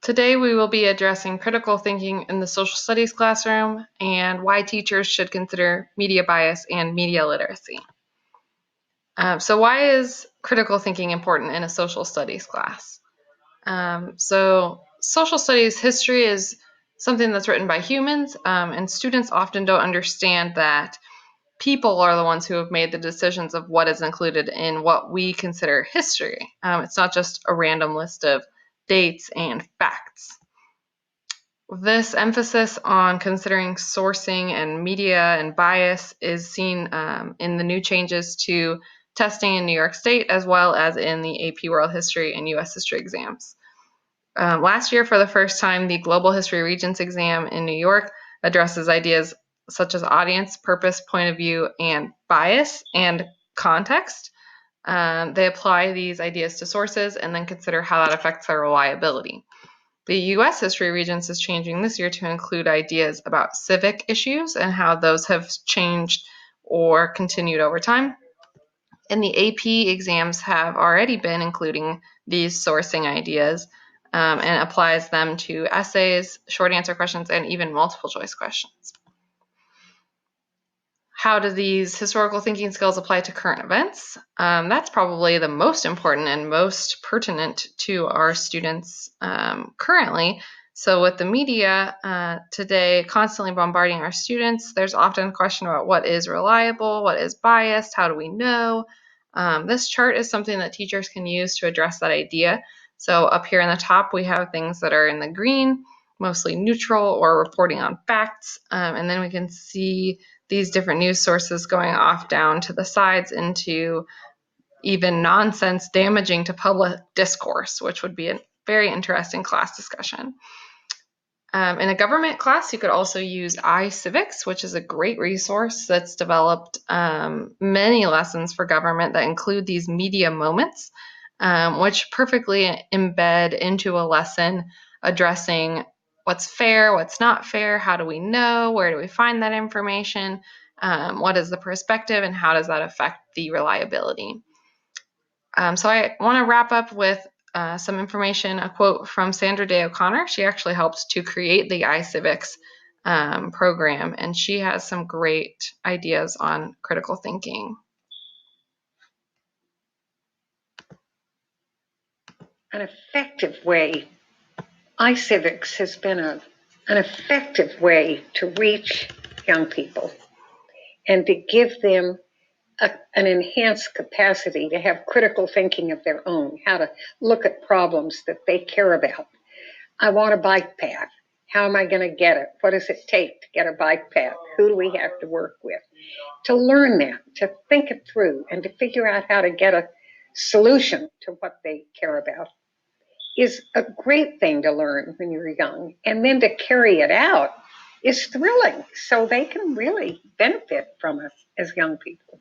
Today we will be addressing critical thinking in the social studies classroom and why teachers should consider media bias and media literacy. So why is critical thinking important in a social studies class? So social studies history is something that's written by humans, and students often don't understand that people are the ones who have made the decisions of what is included in what we consider history. It's not just a random list of dates and facts. This emphasis on considering sourcing and media and bias is seen in the new changes to testing in New York State, as well as in the AP World History and US History exams. Last year, for the first time, the Global History Regents exam in New York addresses ideas such as audience, purpose, point of view, and bias and context. They apply these ideas to sources and then consider how that affects their reliability. The US History Regents is changing this year to include ideas about civic issues and how those have changed or continued over time. And the AP exams have already been including these sourcing ideas and applies them to essays, short answer questions, and even multiple choice questions. How do these historical thinking skills apply to current events? That's probably the most important and most pertinent to our students currently. So with the media today constantly bombarding our students, there's often a question about what is reliable, what is biased, how do we know? This chart is something that teachers can use to address that idea. So up here in the top, we have things that are in the green, mostly neutral or reporting on facts. And then we can see these different news sources going off down to the sides into even nonsense damaging to public discourse, which would be a very interesting class discussion. In a government class, you could also use iCivics, which is a great resource that's developed many lessons for government that include these media moments, which perfectly embed into a lesson addressing what's fair, what's not fair, how do we know, where do we find that information, what is the perspective, and how does that affect the reliability. So I want to wrap up with some information, a quote from Sandra Day O'Connor. She actually helped to create the iCivics program, and she has some great ideas on critical thinking. An effective way, iCivics has been an effective way to reach young people and to give them an enhanced capacity to have critical thinking of their own, how to look at problems that they care about. I want a bike path. How am I going to get it? What does it take to get a bike path? Who do we have to work with? To learn that, to think it through, and to figure out how to get a solution to what they care about is a great thing to learn when you're young. And then to carry it out is thrilling. So they can really benefit from us as young people.